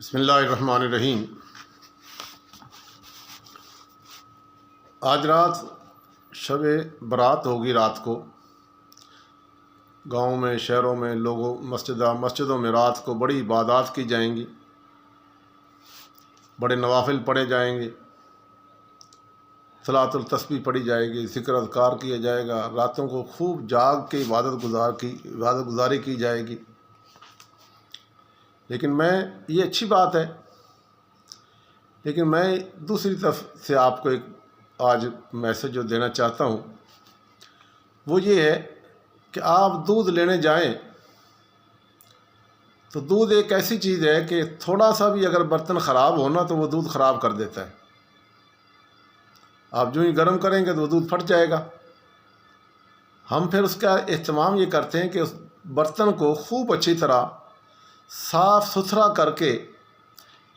بسم اللہ الرحمن الرحیم۔ آج رات شب برات ہوگی۔ رات کو گاؤں میں، شہروں میں، لوگوں مسجدوں میں رات کو بڑی عبادات کی جائیں گی، بڑے نوافل پڑھے جائیں گے، صلاۃ التسبیح پڑھی جائے گی، ذکر اذکار کیا جائے گا، راتوں کو خوب جاگ کے عبادت گزاری کی جائے گی۔ لیکن یہ اچھی بات ہے، لیکن میں دوسری طرف سے آپ کو ایک آج میسج جو دینا چاہتا ہوں وہ یہ ہے کہ آپ دودھ لینے جائیں تو دودھ ایک ایسی چیز ہے کہ تھوڑا سا بھی اگر برتن خراب ہونا تو وہ دودھ خراب کر دیتا ہے۔ آپ جو ہی گرم کریں گے تو وہ دودھ پھٹ جائے گا۔ ہم پھر اس کا اہتمام یہ کرتے ہیں کہ اس برتن کو خوب اچھی طرح صاف ستھرا کر کے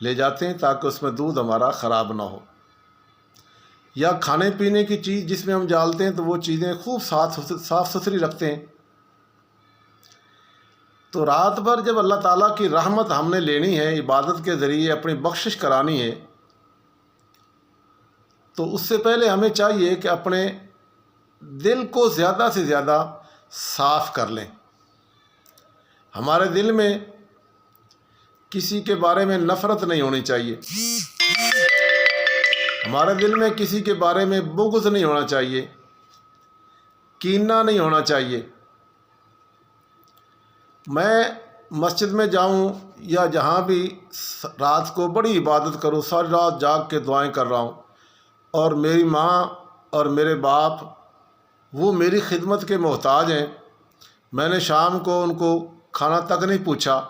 لے جاتے ہیں تاکہ اس میں دودھ ہمارا خراب نہ ہو، یا کھانے پینے کی چیز جس میں ہم ڈالتے ہیں تو وہ چیزیں خوب صاف ستھری رکھتے ہیں۔ تو رات بھر جب اللہ تعالیٰ کی رحمت ہم نے لینی ہے، عبادت کے ذریعے اپنی بخشش کرانی ہے، تو اس سے پہلے ہمیں چاہیے کہ اپنے دل کو زیادہ سے زیادہ صاف کر لیں۔ ہمارے دل میں کسی کے بارے میں نفرت نہیں ہونی چاہیے، ہمارے دل میں کسی کے بارے میں بغض نہیں ہونا چاہیے، کینہ نہیں ہونا چاہیے۔ میں مسجد میں جاؤں یا جہاں بھی رات کو بڑی عبادت کروں، ساری رات جاگ کے دعائیں کر رہا ہوں، اور میری ماں اور میرے باپ وہ میری خدمت کے محتاج ہیں، میں نے شام کو ان کو کھانا تک نہیں پوچھا،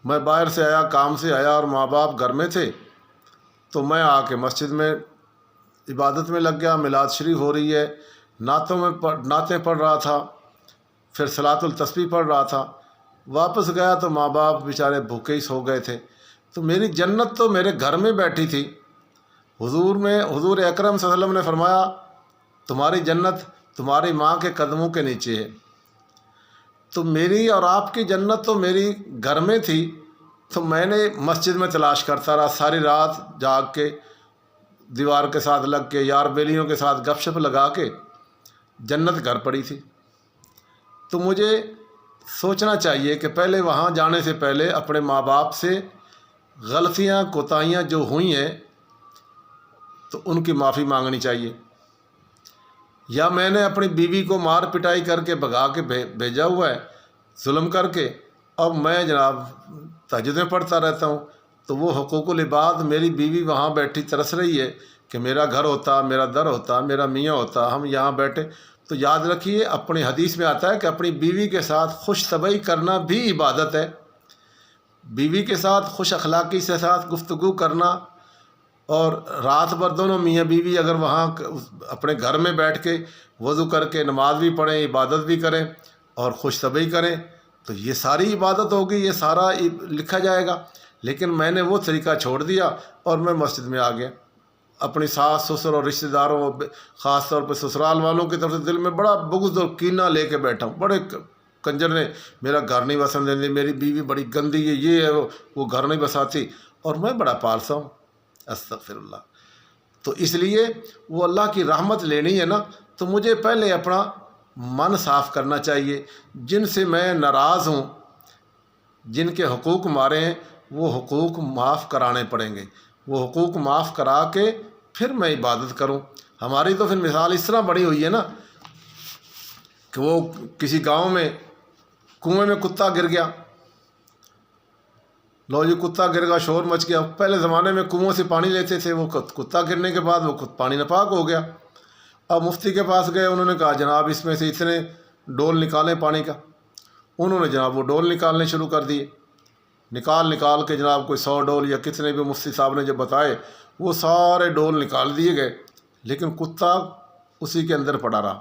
میں باہر سے آیا، کام سے آیا اور ماں باپ گھر میں تھے، تو میں آ کے مسجد میں عبادت میں لگ گیا۔ میلاد شریف ہو رہی ہے، نعتیں پڑھ رہا تھا، پھر صلاۃ التسبیح پڑھ رہا تھا، واپس گیا تو ماں باپ بیچارے بھوکے ہی سو گئے تھے۔ تو میری جنت تو میرے گھر میں بیٹھی تھی۔ حضور اکرم صلی اللہ علیہ وسلم نے فرمایا تمہاری جنت تمہاری ماں کے قدموں کے نیچے ہے۔ تو میری اور آپ کی جنت تو میری گھر میں تھی، تو میں نے مسجد میں تلاش کرتا رہا، ساری رات جاگ کے دیوار کے ساتھ لگ کے، یار بیلیوں کے ساتھ گپ شپ لگا کے جنت گھر پڑی تھی۔ تو مجھے سوچنا چاہیے کہ پہلے وہاں جانے سے پہلے اپنے ماں باپ سے غلطیاں کوتاہیاں جو ہوئی ہیں تو ان کی معافی مانگنی چاہیے، یا میں نے اپنی بیوی کو مار پٹائی کر کے بھگا کے بھیجا ہوا ہے ظلم کر کے، اب میں جناب تہجدیں پڑھتا رہتا ہوں، تو وہ حقوق العباد میری بیوی وہاں بیٹھی ترس رہی ہے کہ میرا گھر ہوتا، میرا در ہوتا، میرا میاں ہوتا، ہم یہاں بیٹھے۔ تو یاد رکھیے، اپنی حدیث میں آتا ہے کہ اپنی بیوی کے ساتھ خوش طبعی کرنا بھی عبادت ہے۔ بیوی کے ساتھ خوش اخلاقی سے ساتھ گفتگو کرنا، اور رات بھر دونوں میاں بیوی اگر وہاں اپنے گھر میں بیٹھ کے وضو کر کے نماز بھی پڑھیں، عبادت بھی کریں اور خوش طبعی کریں، تو یہ ساری عبادت ہوگی، یہ سارا لکھا جائے گا۔ لیکن میں نے وہ طریقہ چھوڑ دیا اور میں مسجد میں آ گیا، اپنی ساس سسر اور رشتہ داروں، خاص طور پہ سسرال والوں کی طرف سے دل میں بڑا بغض اور کینہ لے کے بیٹھا ہوں۔ بڑے کنجر نے میرا گھر نہیں بسن دیتی، میری بیوی بڑی گندی ہے، یہ ہے وہ گھر نہیں بساتی، اور میں بڑا پالسا ہوں۔ استغفر اللہ۔ تو اس لیے وہ اللہ کی رحمت لینی ہے نا، تو مجھے پہلے اپنا من صاف کرنا چاہیے۔ جن سے میں ناراض ہوں، جن کے حقوق مارے ہیں، وہ حقوق معاف کرانے پڑیں گے، وہ حقوق معاف کرا کے پھر میں عبادت کروں۔ ہماری تو پھر مثال اس طرح بڑی ہوئی ہے نا کہ وہ کسی گاؤں میں کنویں میں کتا گر گیا، لو جی کتا گر گیا، شور مچ گیا۔ پہلے زمانے میں کنووں سے پانی لیتے تھے، وہ کتا گرنے کے بعد وہ پانی ناپاک ہو گیا۔ اب مفتی کے پاس گئے، انہوں نے کہا جناب اس میں سے اتنے ڈول نکالیں پانی کا۔ انہوں نے جناب وہ ڈول نکالنے شروع کر دیے، نکال کے جناب کوئی 100 ڈول یا کتنے بھی مفتی صاحب نے جو بتائے وہ سارے ڈول نکال دیے گئے، لیکن کتا اسی کے اندر پڑا رہا۔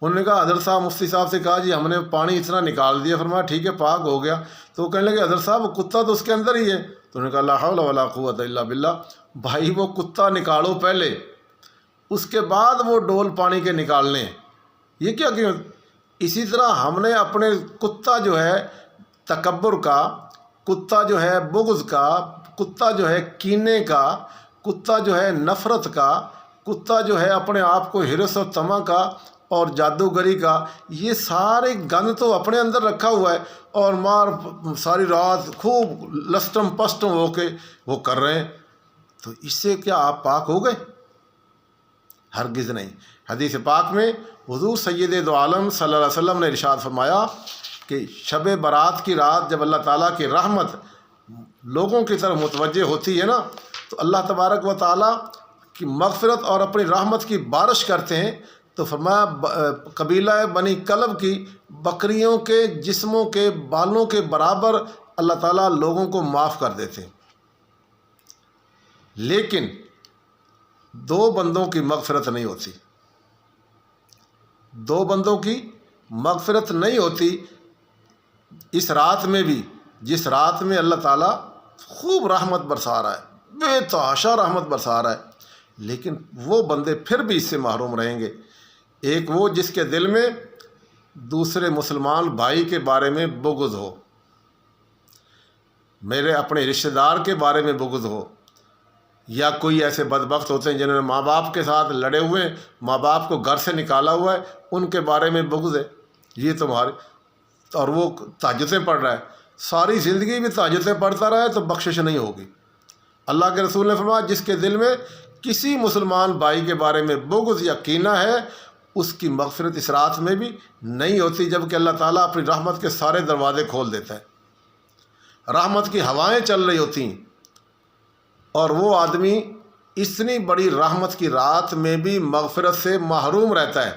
انہوں نے کہا حضرت صاحب، مفتی صاحب سے کہا جی ہم نے پانی اتنا نکال دیا، فرمایا ٹھیک ہے پاک ہو گیا۔ تو وہ کہنے لگے حضرت صاحب وہ کتا تو اس کے اندر ہی ہے۔ تو انہوں نے کہا لا حول ولا قوت الا باللہ، بھائی وہ کتا نکالو پہلے، اس کے بعد وہ ڈول پانی کے نکالنے ہیں۔ یہ کیا اسی طرح ہم نے اپنے کتا جو ہے تکبر کا، کتا جو ہے بغض کا، کتا جو ہے کینے کا، کتا جو ہے نفرت کا، کتا جو ہے اپنے آپ کو حرص و طمع کا اور جادوگری کا، یہ سارے گند تو اپنے اندر رکھا ہوا ہے، اور ساری رات خوب لسٹم پسٹم ہو کے وہ کر رہے ہیں، تو اس سے کیا آپ پاک ہو گئے؟ ہرگز نہیں۔ حدیث پاک میں حضور سید دو عالم صلی اللہ علیہ وسلم نے ارشاد فرمایا کہ شب برات کی رات جب اللہ تعالیٰ کی رحمت لوگوں کی طرف متوجہ ہوتی ہے نا، تو اللہ تبارک و تعالیٰ کی مغفرت اور اپنی رحمت کی بارش کرتے ہیں، تو فرمایا قبیلہ بنی کلب کی بکریوں کے جسموں کے بالوں کے برابر اللہ تعالیٰ لوگوں کو معاف کر دیتے ہیں، لیکن 2 بندوں کی مغفرت نہیں ہوتی، 2 بندوں کی مغفرت نہیں ہوتی اس رات میں بھی، جس رات میں اللہ تعالیٰ خوب رحمت برسا رہا ہے، بے تحاشا رحمت برسا رہا ہے، لیکن وہ بندے پھر بھی اس سے محروم رہیں گے۔ ایک وہ جس کے دل میں دوسرے مسلمان بھائی کے بارے میں بغض ہو، میرے اپنے رشتہ دار کے بارے میں بغض ہو، یا کوئی ایسے بدبخت ہوتے ہیں جنہوں نے ماں باپ کے ساتھ لڑے ہوئے ہیں، ماں باپ کو گھر سے نکالا ہوا ہے، ان کے بارے میں بغض ہے، یہ تمہارے، اور وہ تہجدیں پڑھ رہا ہے، ساری زندگی بھی تہجدیں پڑھتا رہا ہے تو بخشش نہیں ہوگی۔ اللہ کے رسول نے فرمایا جس کے دل میں کسی مسلمان بھائی کے بارے میں بغض یا کینہ ہے، اس کی مغفرت اس رات میں بھی نہیں ہوتی، جبکہ اللہ تعالیٰ اپنی رحمت کے سارے دروازے کھول دیتا ہے، رحمت کی ہوائیں چل رہی ہوتی ہیں، اور وہ آدمی اتنی بڑی رحمت کی رات میں بھی مغفرت سے محروم رہتا ہے۔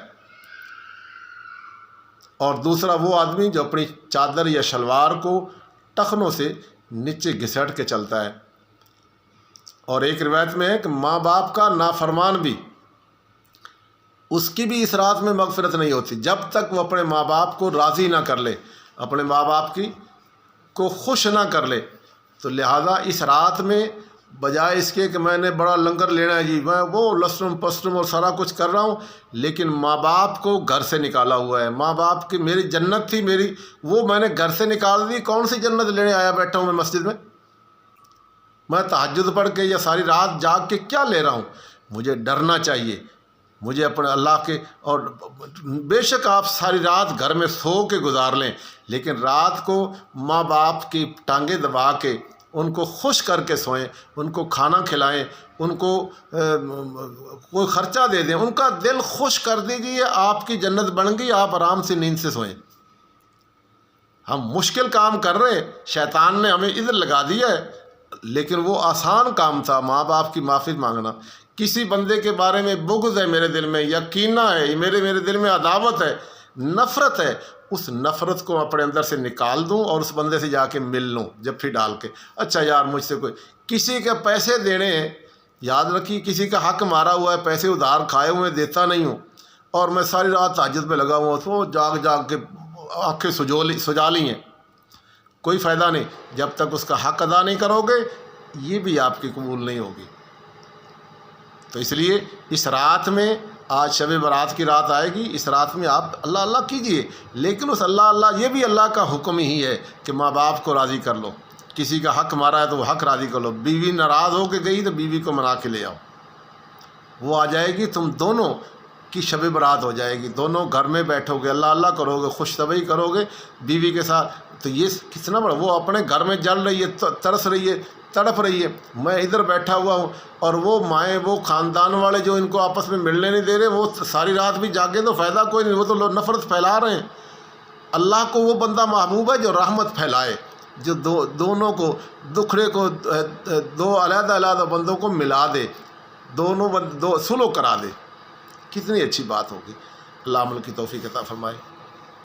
اور دوسرا وہ آدمی جو اپنی چادر یا شلوار کو ٹخنوں سے نیچے گھسیٹ کے چلتا ہے۔ اور ایک روایت میں ہے کہ ماں باپ کا نافرمان بھی، اس کی بھی اس رات میں مغفرت نہیں ہوتی جب تک وہ اپنے ماں باپ کو راضی نہ کر لے، اپنے ماں باپ کو خوش نہ کر لے۔ تو لہٰذا اس رات میں بجائے اس کے کہ میں نے بڑا لنگر لینا ہے جی، میں وہ لسٹم پسٹم اور سارا کچھ کر رہا ہوں، لیکن ماں باپ کو گھر سے نکالا ہوا ہے، ماں باپ کی میری جنت تھی، میری وہ میں نے گھر سے نکال دی، کون سی جنت لینے آیا بیٹھا ہوں میں مسجد میں تہجد پڑھ کے یا ساری رات جاگ کے کیا لے رہا ہوں؟ مجھے ڈرنا چاہیے، مجھے اپنے اللہ کے، اور بے شک آپ ساری رات گھر میں سو کے گزار لیں، لیکن رات کو ماں باپ کی ٹانگیں دبا کے ان کو خوش کر کے سوئیں، ان کو کھانا کھلائیں، ان کو کوئی خرچہ دے دیں، ان کا دل خوش کر دیجیے، آپ کی جنت بن گئی، آپ آرام سے نیند سے سوئیں۔ ہم مشکل کام کر رہے ہیں، شیطان نے ہمیں ادھر لگا دیا ہے، لیکن وہ آسان کام تھا، ماں باپ کی معافی مانگنا۔ کسی بندے کے بارے میں بغض ہے میرے دل میں، یا کینہ ہے، میرے دل میں عداوت ہے، نفرت ہے، اس نفرت کو اپنے اندر سے نکال دوں اور اس بندے سے جا کے مل لوں جفی ڈال کے، اچھا یار مجھ سے کوئی کسی کے پیسے دینے ہیں، یاد رکھیے کسی کا حق مارا ہوا ہے، پیسے ادھار کھائے ہوئے دیتا نہیں ہوں، اور میں ساری رات تہجد پہ لگا ہوا ہوں، تو جاگ جاگ کے آنکھیں سجا لی ہیں، کوئی فائدہ نہیں، جب تک اس کا حق ادا نہیں کرو گے یہ بھی آپ کی قبول نہیں ہوگی۔ تو اس لیے اس رات میں، آج شب برات کی رات آئے گی، اس رات میں آپ اللہ اللہ کیجئے، لیکن اس اللہ یہ بھی اللہ کا حکم ہی ہے کہ ماں باپ کو راضی کر لو، کسی کا حق مارا ہے تو وہ حق راضی کر لو، بیوی ناراض ہو کے گئی تو بیوی کو منا کے لے آؤ، وہ آ جائے گی، تم دونوں کی شب برات ہو جائے گی، دونوں گھر میں بیٹھو گے، اللہ اللہ کرو گے، خوش طبعی کرو گے بیوی کے ساتھ، تو یہ کتنا بڑا، وہ اپنے گھر میں جل رہی ہے، ترس رہی ہے، تڑپ رہی ہے، میں ادھر بیٹھا ہوا ہوں، اور وہ مائیں، وہ خاندان والے جو ان کو آپس میں ملنے نہیں دے رہے، وہ ساری رات بھی جاگے تو فائدہ کوئی نہیں، وہ تو نفرت پھیلا رہے ہیں۔ اللہ کو وہ بندہ محبوب ہے جو رحمت پھیلائے، جو دونوں کو، دکھڑے کو، 2 علیحدہ علیحدہ بندوں کو ملا دے، دونوں صلح کرا دے، کتنی اچھی بات ہوگی۔ اللہ عمل کی توفیق عطا فرمائے۔